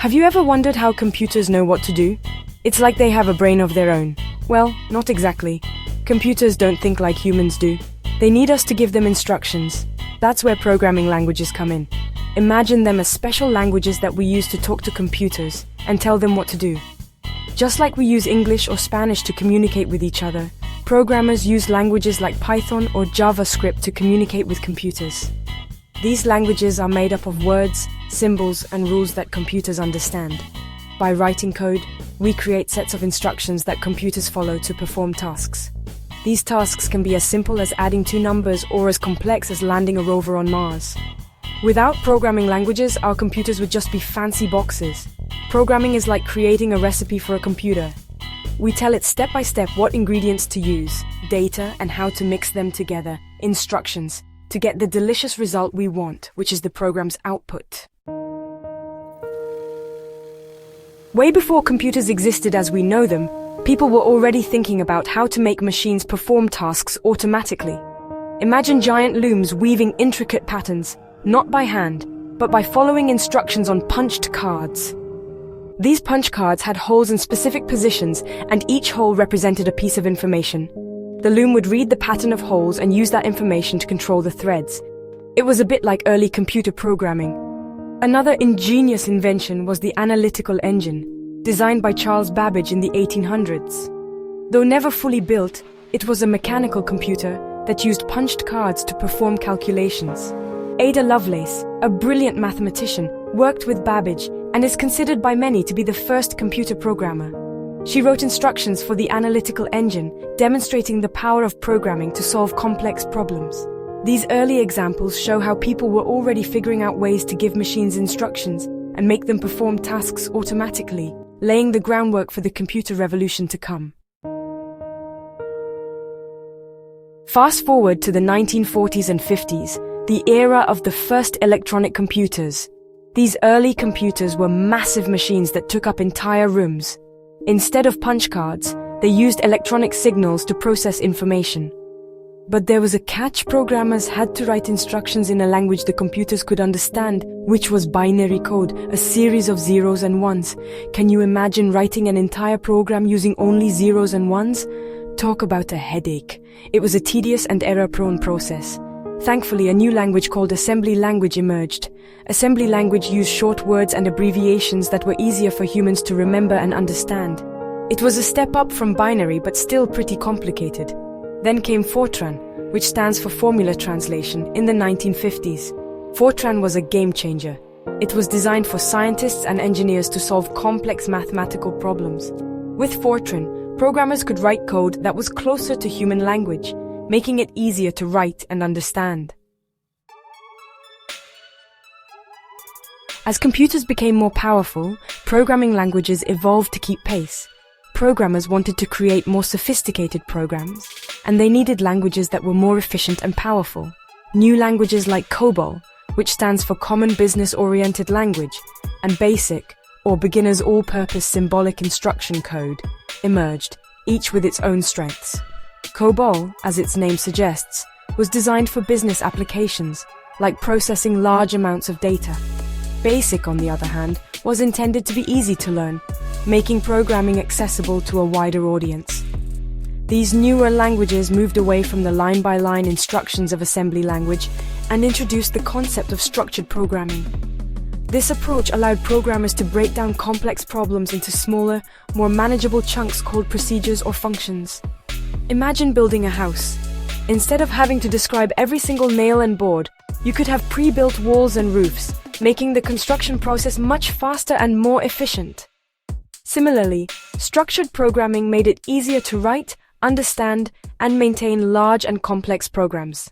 Have you ever wondered how computers know what to do? It's like they have a brain of their own. Well, not exactly. Computers don't think like humans do. They need us to give them instructions. That's where programming languages come in. Imagine them as special languages that we use to talk to computers and tell them what to do. Just like we use English or Spanish to communicate with each other, programmers use languages like Python or JavaScript to communicate with computers. These languages are made up of words, symbols, and rules that computers understand. By writing code, we create sets of instructions that computers follow to perform tasks. These tasks can be as simple as adding two numbers or as complex as landing a rover on Mars. Without programming languages, our computers would just be fancy boxes. Programming is like creating a recipe for a computer. We tell it step by step what ingredients to use, data, and how to mix them together, instructions, to get the delicious result we want, which is the program's output. Way before computers existed as we know them, people were already thinking about how to make machines perform tasks automatically. Imagine giant looms weaving intricate patterns, not by hand, but by following instructions on punched cards. These punch cards had holes in specific positions, and each hole represented a piece of information. The loom would read the pattern of holes and use that information to control the threads. It was a bit like early computer programming. Another ingenious invention was the analytical engine, designed by Charles Babbage in the 1800s. Though never fully built, it was a mechanical computer that used punched cards to perform calculations. Ada Lovelace, a brilliant mathematician, worked with Babbage and is considered by many to be the first computer programmer. She wrote instructions for the analytical engine, demonstrating the power of programming to solve complex problems. These early examples show how people were already figuring out ways to give machines instructions and make them perform tasks automatically, laying the groundwork for the computer revolution to come. Fast forward to the 1940s and 50s, the era of the first electronic computers. These early computers were massive machines that took up entire rooms. Instead of punch cards, they used electronic signals to process information. But there was a catch. Programmers had to write instructions in a language the computers could understand, which was binary code, a series of zeros and ones. Can you imagine writing an entire program using only zeros and ones? Talk about a headache. It was a tedious and error-prone process. Thankfully, a new language called assembly language emerged. Assembly language used short words and abbreviations that were easier for humans to remember and understand. It was a step up from binary, but still pretty complicated. Then came Fortran, which stands for Formula Translation, in the 1950s. Fortran was a game changer. It was designed for scientists and engineers to solve complex mathematical problems. With Fortran, programmers could write code that was closer to human language, making it easier to write and understand. As computers became more powerful, programming languages evolved to keep pace. Programmers wanted to create more sophisticated programs, and they needed languages that were more efficient and powerful. New languages like COBOL, which stands for Common Business-Oriented Language, and BASIC, or Beginner's All-Purpose Symbolic Instruction Code, emerged, each with its own strengths. COBOL, as its name suggests, was designed for business applications, like processing large amounts of data. BASIC, on the other hand, was intended to be easy to learn, making programming accessible to a wider audience. These newer languages moved away from the line-by-line instructions of assembly language and introduced the concept of structured programming. This approach allowed programmers to break down complex problems into smaller, more manageable chunks called procedures or functions. Imagine building a house. Instead of having to describe every single nail and board, you could have pre-built walls and roofs, making the construction process much faster and more efficient. Similarly, structured programming made it easier to write, understand, and maintain large and complex programs.